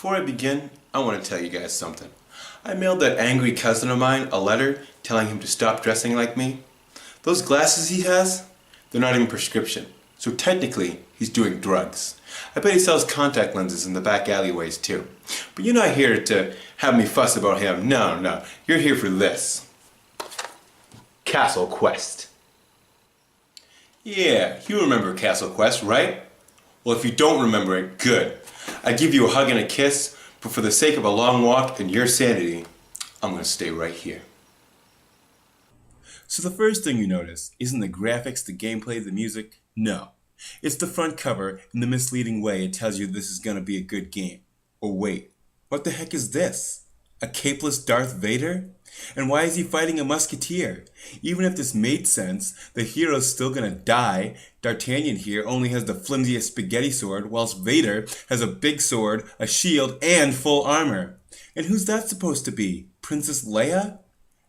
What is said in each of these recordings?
Before I begin, I want to tell you guys something. I mailed that angry cousin of mine a letter telling him to stop dressing like me. Those glasses he has, they're not even prescription. So technically, he's doing drugs. I bet he sells contact lenses in the back alleyways too. But you're not here to have me fuss about him. No. You're here for this. Castle Quest. Yeah, you remember Castle Quest, right? Well, if you don't remember it, good. I'd give you a hug and a kiss, but for the sake of a long walk and your sanity, I'm gonna stay right here. So the first thing you notice isn't the graphics, the gameplay, the music. No. It's the front cover and the misleading way it tells you this is gonna be a good game. Or wait, what the heck is this? A capeless Darth Vader? And why is he fighting a musketeer? Even if this made sense, the hero's still gonna die. D'Artagnan here only has the flimsiest spaghetti sword, whilst Vader has a big sword, a shield, and full armor. And who's that supposed to be? Princess Leia?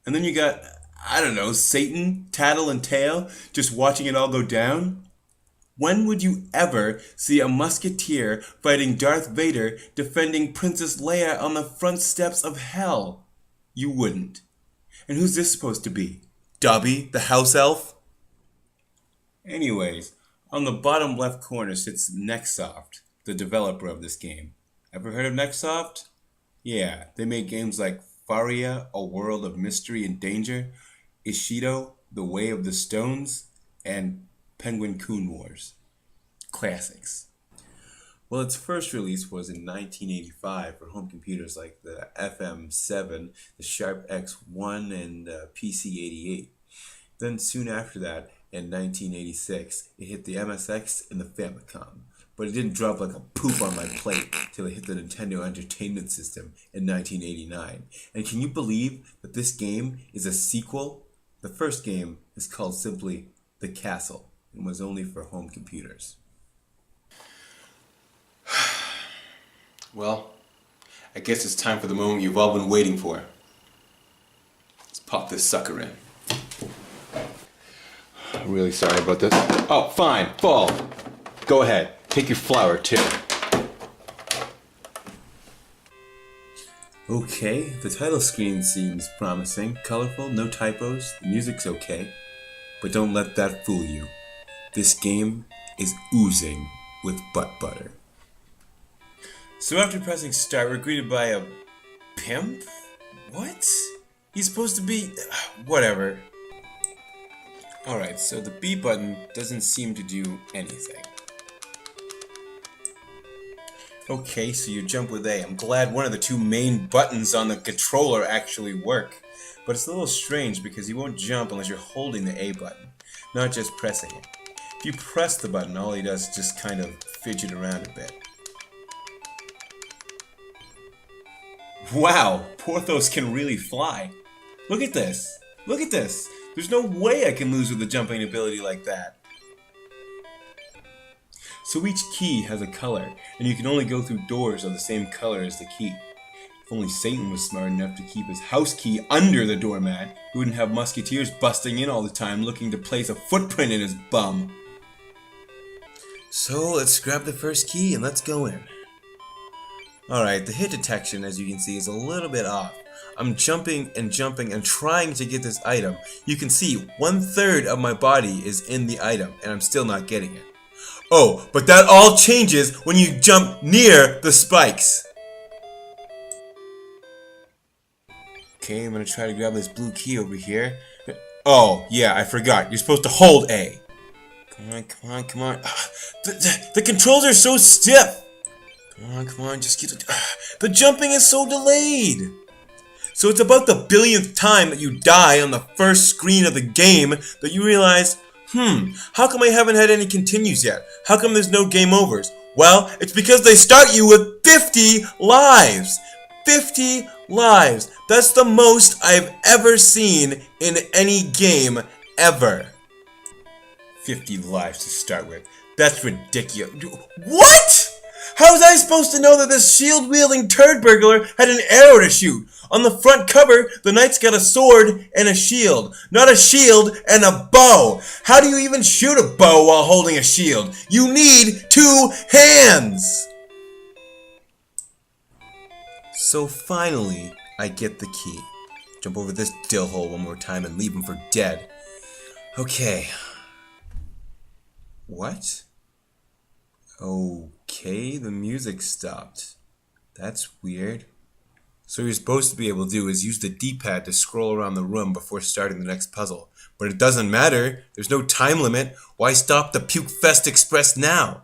And then you got, I don't know, Satan, Tattle, and Tail, just watching it all go down? When would you ever see a musketeer fighting Darth Vader defending Princess Leia on the front steps of hell? You wouldn't. And who's this supposed to be? Dobby, the house elf? Anyways, on the bottom left corner sits Nextsoft, the developer of this game. Ever heard of Nextsoft? Yeah, they made games like Faria, A World of Mystery and Danger, Ishido, The Way of the Stones, and Penguin Coon Wars. Classics. Well, its first release was in 1985 for home computers like the FM7, the Sharp X1, and PC-88. Then soon after that, in 1986, it hit the MSX and the Famicom. But it didn't drop like a poop on my plate till it hit the Nintendo Entertainment System in 1989. And can you believe that this game is a sequel? The first game is called simply The Castle and was only for home computers. Well, I guess it's time for the moment you've all been waiting for. Let's pop this sucker in. Really sorry about this. Oh, fine, fall. Go ahead, take your flower too. Okay, the title screen seems promising. Colorful, no typos, the music's okay. But don't let that fool you. This game is oozing with butt butter. So after pressing start, we're greeted by a pimp? What? He's supposed to be... whatever. Alright, so the B button doesn't seem to do anything. Okay, so you jump with A. I'm glad one of the two main buttons on the controller actually work. But it's a little strange because you won't jump unless you're holding the A button, not just pressing it. If you press the button, all he does is just kind of fidget around a bit. Wow, Porthos can really fly. Look at this. Look at this. There's no way I can lose with a jumping ability like that. So each key has a color, and you can only go through doors of the same color as the key. If only Satan was smart enough to keep his house key under the doormat, he wouldn't have musketeers busting in all the time looking to place a footprint in his bum. So let's grab the first key and let's go in. Alright, the hit detection, as you can see, is a little bit off. I'm jumping and trying to get this item. You can see 1/3 of my body is in the item, and I'm still not getting it. Oh, but that all changes when you jump near the spikes. Okay, I'm gonna try to grab this blue key over here. Oh, yeah, I forgot. You're supposed to hold A. Come on. The controls are so stiff. Come on, just get it. The jumping is so delayed. So it's about the billionth time that you die on the first screen of the game that you realize, how come I haven't had any continues yet? How come there's no game overs? Well, it's because they start you with 50 lives. 50 lives. That's the most I've ever seen in any game ever. 50 lives to start with. That's ridiculous. What? How was I supposed to know that this shield-wielding turd burglar had an arrow to shoot? On the front cover, the knight's got a sword and a shield, not a shield and a bow. How do you even shoot a bow while holding a shield? You need 2 hands! So finally, I get the key. Jump over this dill hole one more time and leave him for dead. Okay. What? Okay, the music stopped. That's weird. So what you're supposed to be able to do is use the D-pad to scroll around the room before starting the next puzzle. But it doesn't matter. There's no time limit. Why stop the Puke Fest Express now?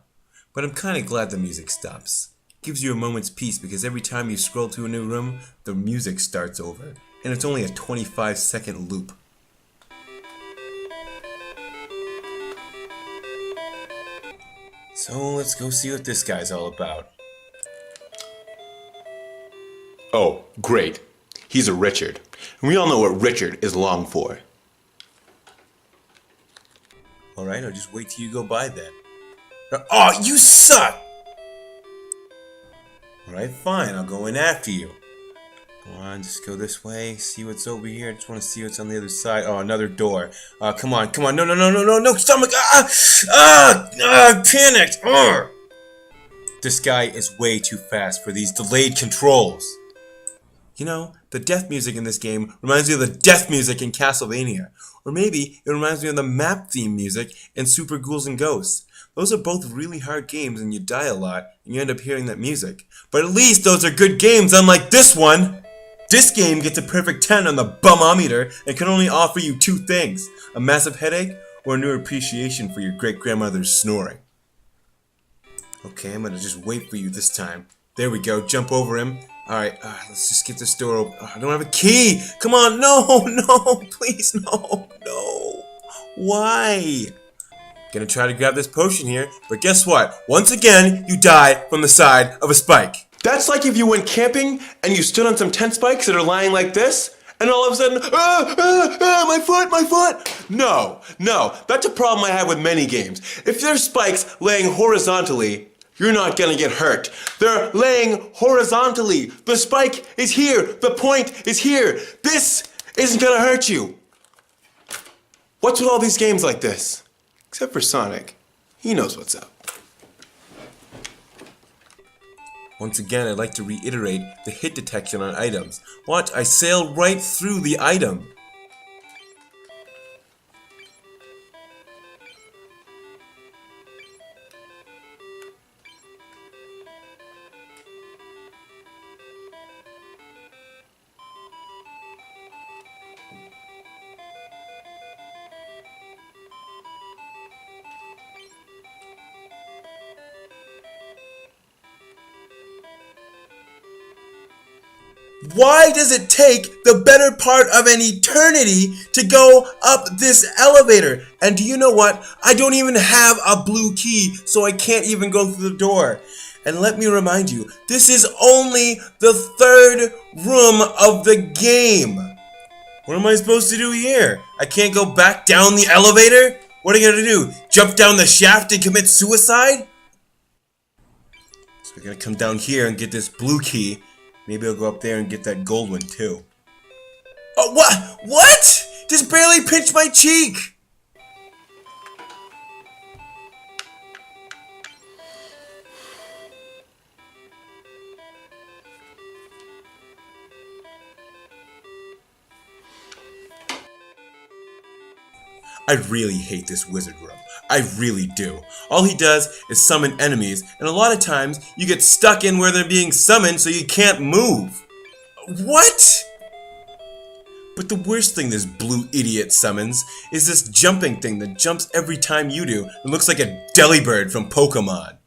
But I'm kind of glad the music stops. It gives you a moment's peace because every time you scroll to a new room, the music starts over. And it's only a 25-second loop. So let's go see what this guy's all about. Oh, great. He's a Richard. And we all know what Richard is long for. Alright, I'll just wait till you go by then. Oh, you suck! Alright, fine, I'll go in after you. Come on, just go this way, see what's over here. I just want to see what's on the other side. Oh, another door. Come on, come on. No, stomach! Panicked! This guy is way too fast for these delayed controls. You know, the death music in this game reminds me of the death music in Castlevania. Or maybe it reminds me of the map theme music in Super Ghouls and Ghosts. Those are both really hard games and you die a lot and you end up hearing that music. But at least those are good games unlike this one! This game gets a perfect 10 on the bum-ometer and can only offer you two things. A massive headache or a new appreciation for your great-grandmother's snoring. Okay, I'm gonna just wait for you this time. There we go, jump over him. Alright, let's just get this door open. I don't have a key! Come on, no, please, no. Why? Gonna try to grab this potion here, but guess what? Once again, you die from the side of a spike. That's like if you went camping and you stood on some tent spikes that are lying like this, and all of a sudden, my foot! No, that's a problem I have with many games. If there's spikes laying horizontally, you're not gonna get hurt. They're laying horizontally. The spike is here. The point is here. This isn't gonna hurt you. What's with all these games like this? Except for Sonic. He knows what's up. Once again, I'd like to reiterate the hit detection on items. Watch, I sailed right through the item. Why does it take the better part of an eternity to go up this elevator? And do you know what? I don't even have a blue key, so I can't even go through the door. And let me remind you, this is only the third room of the game. What am I supposed to do here? I can't go back down the elevator? What are you gonna do? Jump down the shaft and commit suicide? So we're gonna come down here and get this blue key. Maybe I'll go up there and get that gold one too. Oh, what? Just barely pinched my cheek! I really hate this wizard room. I really do. All he does is summon enemies, and a lot of times you get stuck in where they're being summoned so you can't move. What? But the worst thing this blue idiot summons is this jumping thing that jumps every time you do and looks like a Delibird from Pokemon.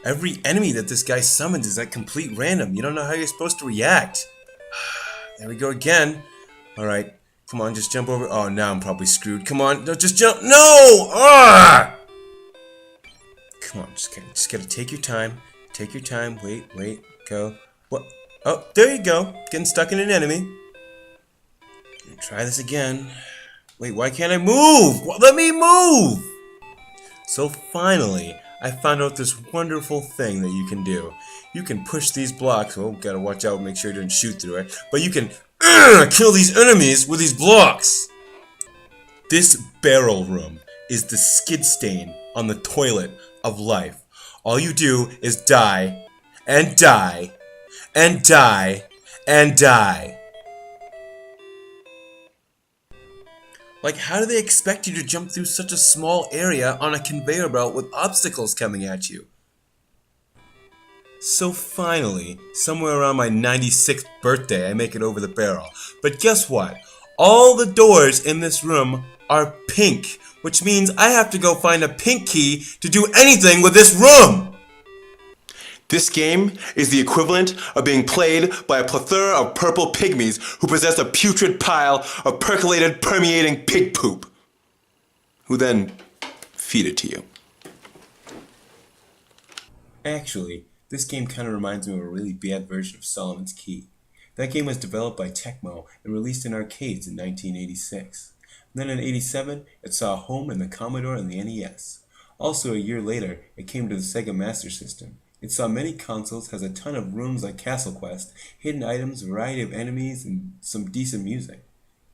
Every enemy that this guy summons is at complete random. You don't know how you're supposed to react. There we go again. Alright. Come on, just jump over. Oh, now I'm probably screwed. Come on, no, just jump. No! Ah! Come on, just gotta take your time. Take your time. Wait, go. What? Oh, there you go. Getting stuck in an enemy. Try this again. Wait, why can't I move? Let me move! So finally, I found out this wonderful thing that you can do. You can push these blocks. Oh, gotta watch out, make sure you don't shoot through it. But you can kill these enemies with these blocks. This barrel room is the skid stain on the toilet of life. All you do is die, and die, and die and die. Like, how do they expect you to jump through such a small area on a conveyor belt with obstacles coming at you? So finally, somewhere around my 96th birthday, I make it over the barrel. But guess what? All the doors in this room are pink, which means I have to go find a pink key to do anything with this room! This game is the equivalent of being played by a plethora of purple pygmies who possess a putrid pile of percolated, permeating pig poop, who then feed it to you. Actually, this game kind of reminds me of a really bad version of Solomon's Key. That game was developed by Tecmo and released in arcades in 1986. Then in 87, it saw a home in the Commodore and the NES. Also, a year later, it came to the Sega Master System. It saw many consoles, has a ton of rooms like Castle Quest, hidden items, variety of enemies, and some decent music.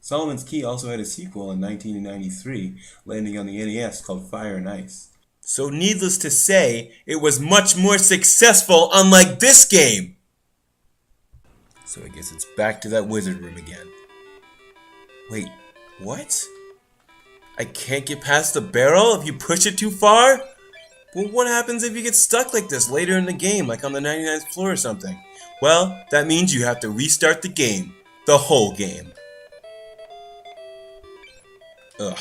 Solomon's Key also had a sequel in 1993, landing on the NES called Fire and Ice. So needless to say, it was much more successful, unlike this game! So I guess it's back to that wizard room again. Wait, what? I can't get past the barrel if you push it too far? Well, what happens if you get stuck like this later in the game, like on the 99th floor or something? Well, that means you have to restart the game. The whole game. Ugh,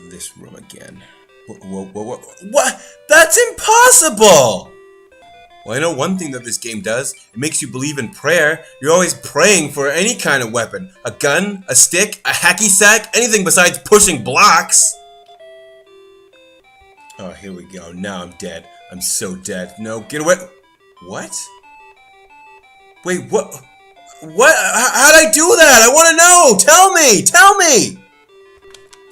this room again. What? That's impossible! Well, I know one thing that this game does. It makes you believe in prayer. You're always praying for any kind of weapon. A gun, a stick, a hacky sack, anything besides pushing blocks. Oh, here we go. Now I'm dead. I'm so dead. No, get away. What? Wait, what? What? How'd I do that? I want to know. Tell me. Tell me.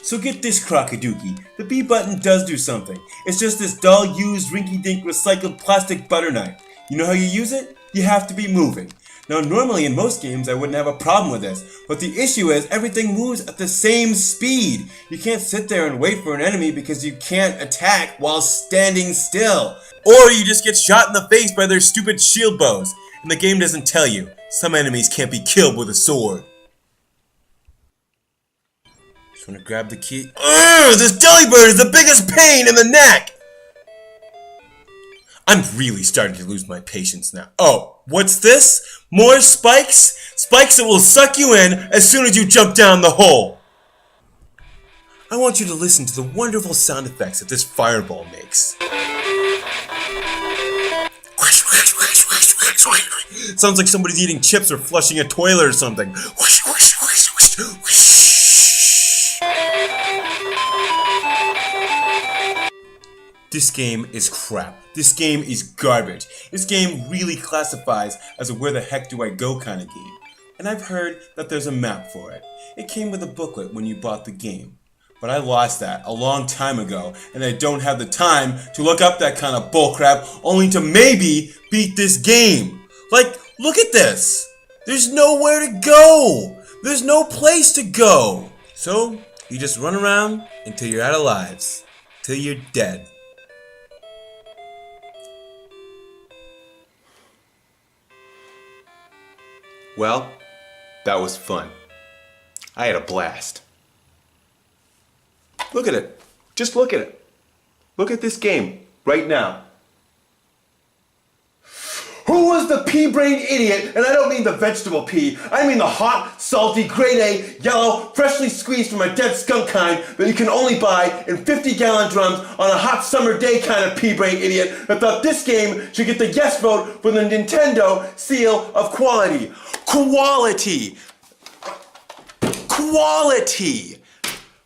So get this, Crocodookie. The B button does do something. It's just this dull, used, rinky-dink, recycled plastic butter knife. You know how you use it? You have to be moving. Now, normally in most games I wouldn't have a problem with this, but the issue is everything moves at the same speed. You can't sit there and wait for an enemy because you can't attack while standing still. Or you just get shot in the face by their stupid shield bows. And the game doesn't tell you. Some enemies can't be killed with a sword. Just wanna grab the key. Ugh, this Delibird is the biggest pain in the neck! I'm really starting to lose my patience now. Oh, what's this? More spikes? Spikes that will suck you in as soon as you jump down the hole. I want you to listen to the wonderful sound effects that this fireball makes. Sounds like somebody's eating chips or flushing a toilet or something. This game is crap. This game is garbage. This game really classifies as a where the heck do I go kind of game. And I've heard that there's a map for it. It came with a booklet when you bought the game. But I lost that a long time ago, and I don't have the time to look up that kind of bullcrap only to maybe beat this game. Like, look at this. There's nowhere to go. There's no place to go. So, you just run around until you're out of lives. Till you're dead. Well, that was fun. I had a blast. Look at it. Just look at it. Look at this game right now. Who was the pea-brained idiot? And I don't mean the vegetable pea. I mean the hot, salty, grade A, yellow, freshly squeezed from a dead skunk kind that you can only buy in 50-gallon drums on a hot summer day kind of pea-brained idiot that thought this game should get the yes vote for the Nintendo seal of quality. Quality! Quality!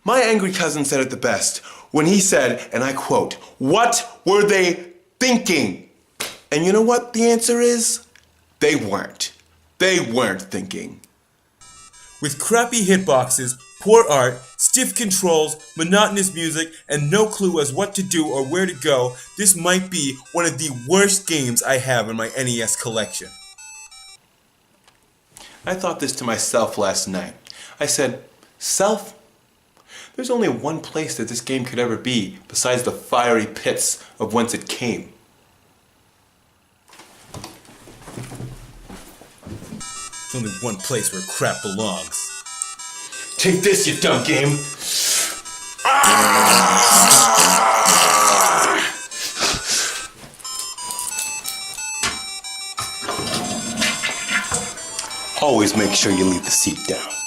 My angry cousin said it the best when he said, and I quote, "What were they thinking?" And you know what the answer is? They weren't. They weren't thinking. With crappy hitboxes, poor art, stiff controls, monotonous music, and no clue as what to do or where to go, this might be one of the worst games I have in my NES collection. I thought this to myself last night. I said, "Self, there's only one place that this game could ever be besides the fiery pits of whence it came." There's only one place where crap belongs. Take this, you dumb game. Always make sure you leave the seat down.